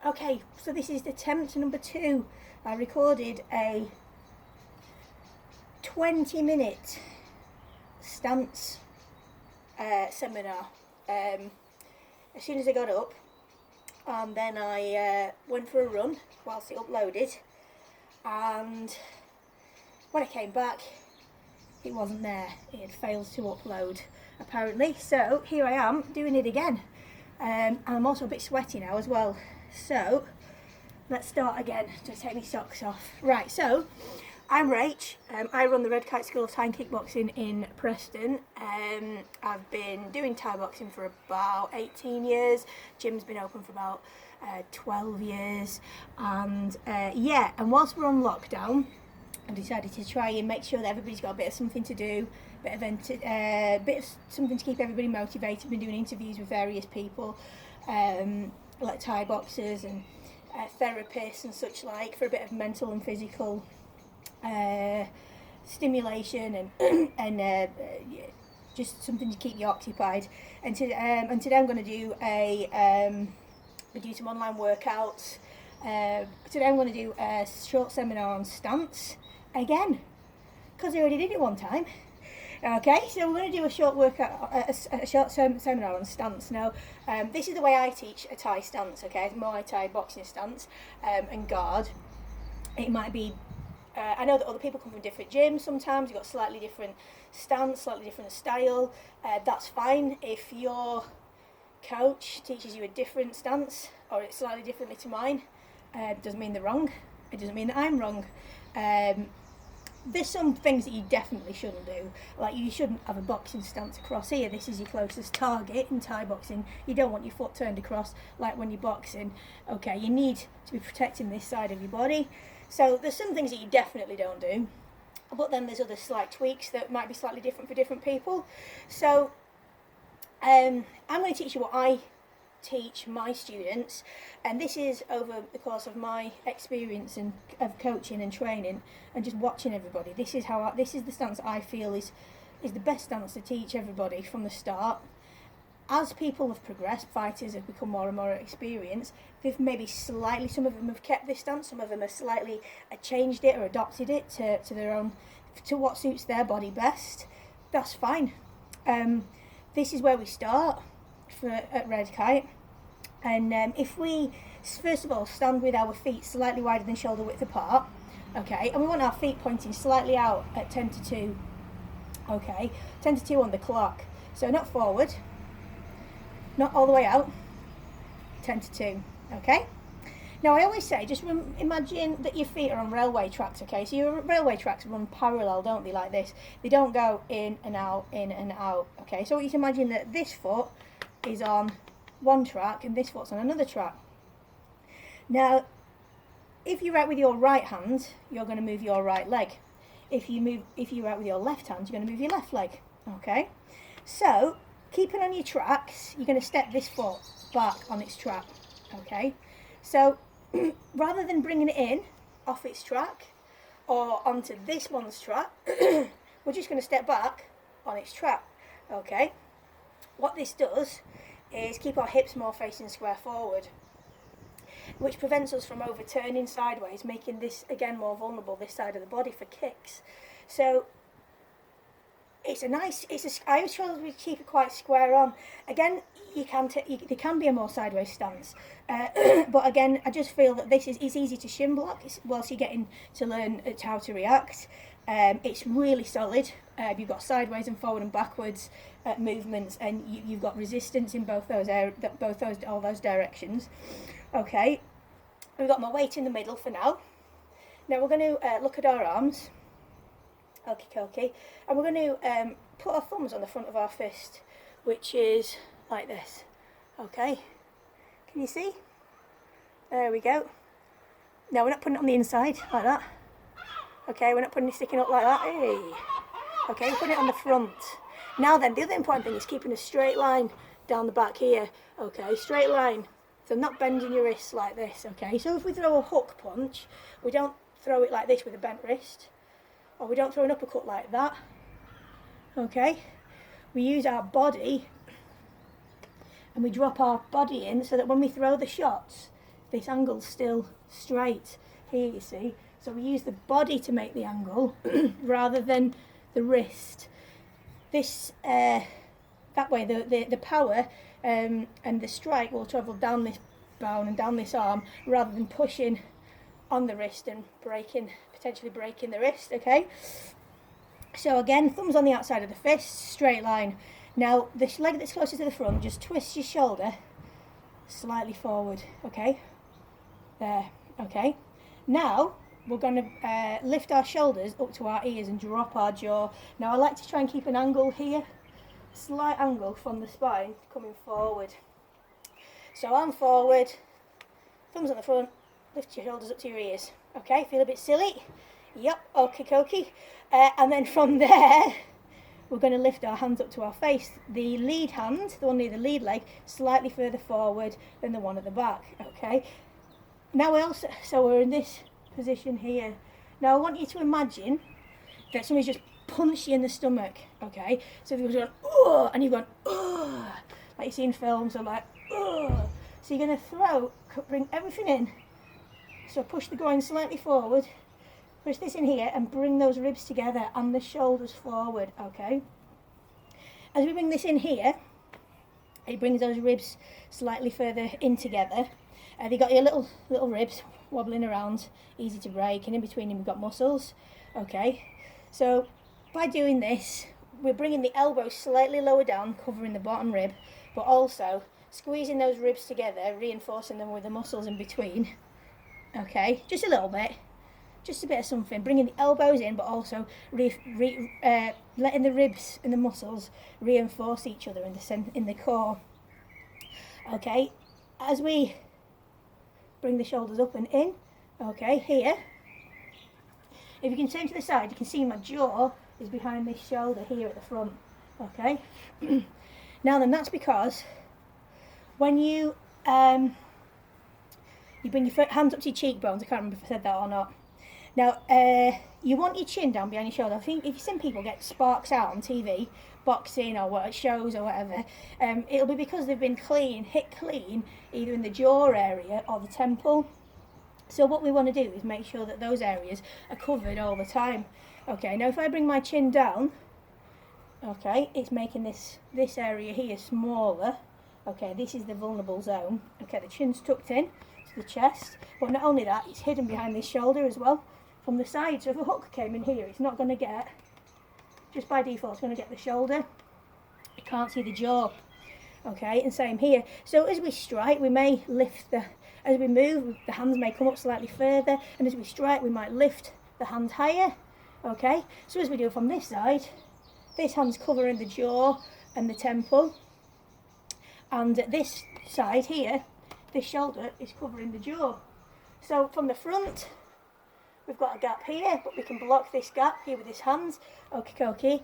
Okay, so this is attempt number 2. I recorded a 20-minute stance seminar as soon as I got up, and then I went for a run whilst it uploaded, and when I came back it wasn't there. It had failed to upload apparently, so here I am doing it again. And I'm also a bit sweaty now as well, so let's start again. Just take my socks off. Right, so I'm Rach. I run the Red Kite School of Thai and Kickboxing in Preston. I've been doing Thai boxing for about 18 years. Gym's been open for about 12 years. And and whilst we're on lockdown, I decided to try and make sure that everybody's got a bit of something to do, bit of something to keep everybody motivated. I've been doing interviews with various people, like Thai boxers and therapists and such like, for a bit of mental and physical stimulation and just something to keep you occupied. And today I'm going to do do some online workouts. Today I'm going to do a short seminar on stance again, because I already did it one time. Okay, so we're going to do a short workout, a short seminar on stance. Now, this is the way I teach a Thai stance. Okay, Muaythai boxing stance and guard. It might be. I know that other people come from different gyms. Sometimes you've got slightly different stance, slightly different style. That's fine. If your coach teaches you a different stance or it's slightly differently to mine, it doesn't mean they're wrong. It doesn't mean that I'm wrong. There's some things that you definitely shouldn't do. Like, you shouldn't have a boxing stance across here. This is your closest target in Thai boxing. You don't want your foot turned across like when you're boxing. Okay, you need to be protecting this side of your body. So there's some things that you definitely don't do, but then there's other slight tweaks that might be slightly different for different people. So I'm going to teach you what I teach my students, and this is over the course of my experience of coaching and training and just watching everybody. This is the stance I feel is the best stance to teach everybody from the start. As people have progressed, fighters have become more and more experienced. They've maybe slightly, some of them have kept this stance, some of them have slightly changed it or adopted it to their own, to what suits their body best. That's fine. This is where we start at Red Kite. And if we, first of all, stand with our feet slightly wider than shoulder width apart, okay, and we want our feet pointing slightly out at 10 to 2, okay, 10 to 2 on the clock. So not forward, not all the way out, 10 to 2, okay? Now I always say, just imagine that your feet are on railway tracks, okay? So your railway tracks run parallel, don't they, like this? They don't go in and out, okay? So you can imagine that this foot is on one track and this foot's on another track. Now, if you write with your right hand, you're going to move your right leg. If you write with your left hand, you're going to move your left leg, okay? So, keeping on your tracks, you're going to step this foot back on its track, okay? So, rather than bringing it in off its track or onto this one's track, we're just going to step back on its track, okay? What this does is keep our hips more facing square forward, which prevents us from overturning sideways, making this again more vulnerable, this side of the body, for kicks. So I always try to keep it quite square on. Again, there can be a more sideways stance, but again, I just feel that it's easy to shin block whilst you're getting to learn how to react. It's really solid. You've got sideways and forward and backwards movements, and you've got resistance in all those directions. Okay, we've got my weight in the middle for now. Now we're going to look at our arms. Okay, and we're going to put our thumbs on the front of our fist, which is like this. Okay, can you see? There we go. Now we're not putting it on the inside like that. Okay, we're not putting it sticking up like that. Hey. Okay, we're putting it on the front. Now then, the other important thing is keeping a straight line down the back here. Okay, straight line. So not bending your wrists like this. Okay, so if we throw a hook punch, we don't throw it like this with a bent wrist, or we don't throw an uppercut like that. Okay, we use our body and we drop our body in so that when we throw the shots, this angle's still straight here, you see. So we use the body to make the angle rather than the wrist. This that way the power and the strike will travel down this bone and down this arm rather than pushing on the wrist and potentially breaking the wrist. Okay, so again, thumbs on the outside of the fist, straight line. Now this leg that's closer to the front, just twist your shoulder slightly forward. Okay, there. Okay, now we're going to lift our shoulders up to our ears and drop our jaw. Now I like to try and keep an angle here, slight angle from the spine coming forward. So arm forward, thumbs on the front, lift your shoulders up to your ears. Okay, feel a bit silly? Yep, okie dokie. And then from there, we're going to lift our hands up to our face. The lead hand, the one near the lead leg, slightly further forward than the one at the back. Okay. Now so we're in this position here. Now I want you to imagine that somebody's just punched you in the stomach. Okay. So if you're going, oh, and you've gone, oh, like you see in films, or like, oh. So you're going to bring everything in. So push the groin slightly forward. Push this in here and bring those ribs together and the shoulders forward, okay? As we bring this in here, it brings those ribs slightly further in together. You've got your little ribs wobbling around, easy to break, and in between them you've got muscles, okay? So by doing this, we're bringing the elbows slightly lower down, covering the bottom rib, but also squeezing those ribs together, reinforcing them with the muscles in between, okay? Just a little bit. Just a bit of something, bringing the elbows in, but also letting the ribs and the muscles reinforce each other in the core. Okay, as we bring the shoulders up and in, okay, here, if you can turn to the side, you can see my jaw is behind this shoulder here at the front, okay? Now then, that's because when you bring your hands up to your cheekbones, I can't remember if I said that or not. Now, you want your chin down behind your shoulder. I think if you've seen people get sparks out on TV, boxing or what shows or whatever, it'll be because they've been hit clean, either in the jaw area or the temple. So what we want to do is make sure that those areas are covered all the time. Okay, now if I bring my chin down, okay, it's making this area here smaller. Okay, this is the vulnerable zone. Okay, the chin's tucked in to the chest, but not only that, it's hidden behind this shoulder as well from the side. So if a hook came in here, it's not going to get, just by default, it's going to get the shoulder. You can't see the jaw. Okay, and same here. So as we strike, we may lift as we move, the hands may come up slightly further, and as we strike, we might lift the hand higher. Okay, so as we do from this side, this hand's covering the jaw and the temple, and this side here, this shoulder is covering the jaw. So from the front, we've got a gap here, but we can block this gap here with this hand, okay,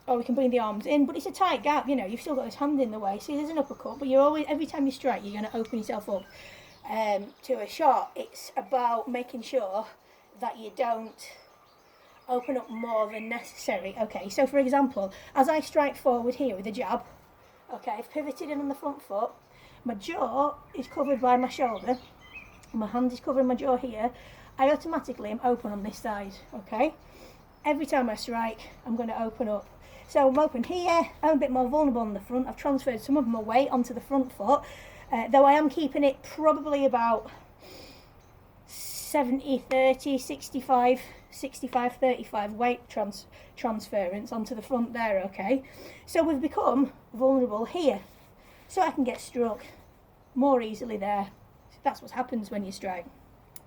or we can bring the arms in, but it's a tight gap, you know, you've still got this hand in the way. See, there's an uppercut, but you're always, every time you strike, you're going to open yourself up to a shot. It's about making sure that you don't open up more than necessary. Okay, so for example, as I strike forward here with a jab, okay, I've pivoted in on the front foot, my jaw is covered by my shoulder, my hand is covering my jaw here, I automatically am open on this side, okay? Every time I strike, I'm going to open up. So I'm open here, I'm a bit more vulnerable on the front, I've transferred some of my weight onto the front foot, though I am keeping it probably about 70-30, 65-35 weight transference onto the front there, okay? So we've become vulnerable here, so I can get struck more easily there. So that's what happens when you strike.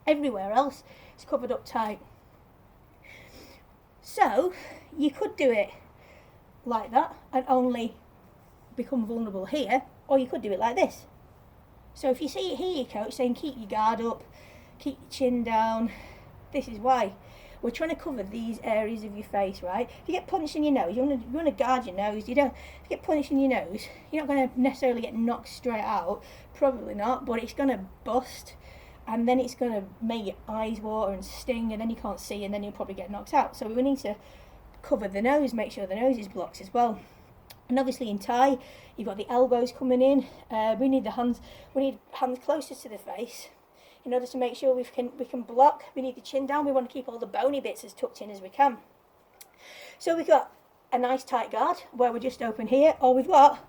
Everywhere else is covered up tight. So you could do it like that and only become vulnerable here, or you could do it like this. So if you see it here, coach saying keep your guard up, keep your chin down, this is why. We're trying to cover these areas of your face, right? If you get punched in your nose, you want to guard your nose. If you get punched in your nose, you're not going to necessarily get knocked straight out, probably not, but it's going to bust, and then it's going to make your eyes water and sting, and then you can't see, and then you'll probably get knocked out. So we need to cover the nose, make sure the nose is blocked as well. And obviously in Thai, you've got the elbows coming in. We need hands closer to the face in order to make sure we can block. We need the chin down. We want to keep all the bony bits as tucked in as we can. So we've got a nice tight guard where we're just open here, or we've got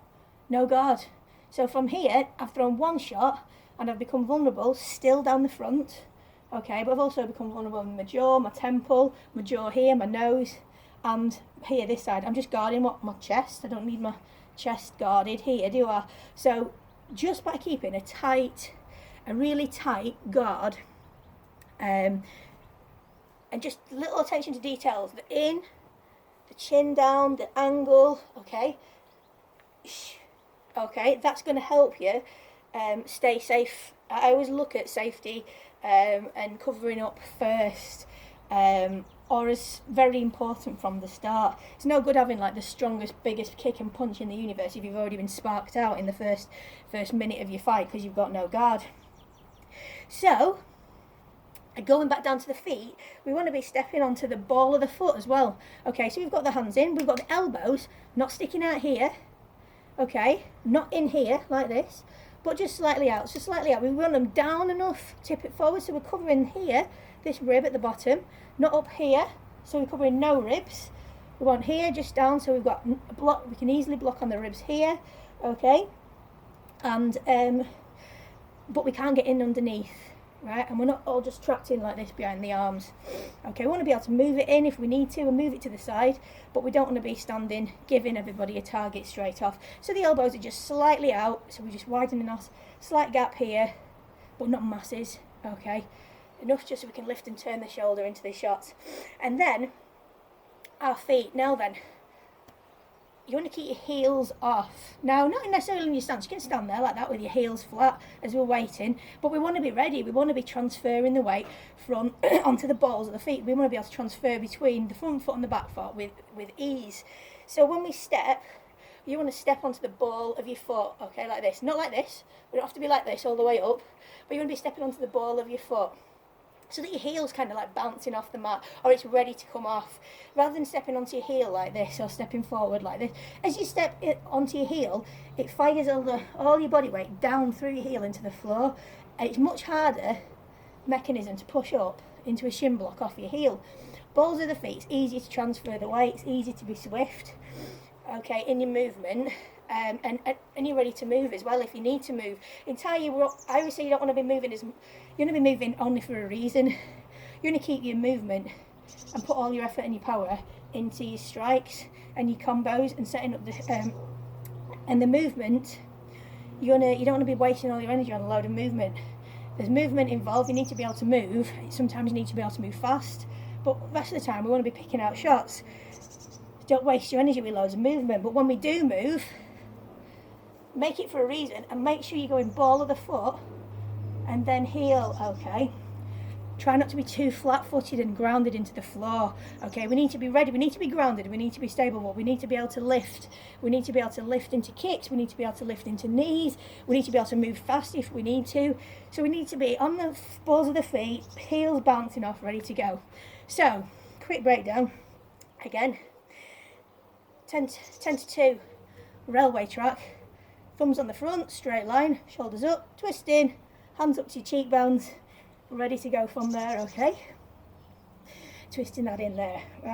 no guard. So from here, I've thrown one shot and I've become vulnerable still down the front. Okay, but I've also become vulnerable in my jaw, my temple, my jaw here, my nose, and here this side. I'm just guarding my chest. I don't need my chest guarded here, do I? So just by keeping a really tight guard, and just little attention to details, the in, the chin down, the angle, okay, that's going to help you stay safe. I always look at safety and covering up first, or is very important from the start. It's no good having like the strongest, biggest kick and punch in the universe if you've already been sparked out in the first minute of your fight because you've got no guard. So, going back down to the feet, we want to be stepping onto the ball of the foot as well. Okay, so we've got the hands in, we've got the elbows not sticking out here. Okay, not in here like this, but just slightly out, We want them down enough, tip it forward, so we're covering here, this rib at the bottom, not up here, so we're covering no ribs. We want here just down, so we've got a block, we can easily block on the ribs here, okay, and but we can't get in underneath, right, and we're not all just trapped in like this behind the arms. Okay, we want to be able to move it in if we need to, and move it to the side, but we don't want to be standing, giving everybody a target straight off. So the elbows are just slightly out, so we're just widening us, slight gap here, but not masses, okay, enough just so we can lift and turn the shoulder into the shot. And then our feet. Now then, you want to keep your heels off. Now, not necessarily in your stance. You can stand there like that with your heels flat as we're waiting, but we want to be ready. We want to be transferring the weight from onto the balls of the feet. We want to be able to transfer between the front foot and the back foot with ease. So when we step, you want to step onto the ball of your foot, okay, like this. Not like this. We don't have to be like this all the way up, but you want to be stepping onto the ball of your foot, so that your heel's kind of like bouncing off the mat, or it's ready to come off, rather than stepping onto your heel like this or stepping forward like this. As you step onto your heel, it fires all your body weight down through your heel into the floor, and it's much harder mechanism to push up into a shin block off your heel. Balls of the feet, it's easier to transfer the weight, it's easy to be swift, okay, in your movement. And you're ready to move as well if you need to move. In Thai, I always say you don't want to be moving you want to be moving only for a reason. You want to keep your movement and put all your effort and your power into your strikes and your combos and setting up the movement. You don't want to be wasting all your energy on a load of movement. There's movement involved. You need to be able to move. Sometimes you need to be able to move fast, but the rest of the time we want to be picking out shots. Don't waste your energy with loads of movement. But when we do move, make it for a reason, and make sure you go in ball of the foot and then heel, okay? Try not to be too flat-footed and grounded into the floor, okay? We need to be ready, we need to be grounded, we need to be stable, but we need to be able to lift. We need to be able to lift into kicks, we need to be able to lift into knees, we need to be able to move fast if we need to. So we need to be on the balls of the feet, heels bouncing off, ready to go. So, quick breakdown. Again, 10 to 2 railway track. Thumbs on the front, straight line, shoulders up, twisting, hands up to your cheekbones, ready to go from there, okay? Twisting that in there, right?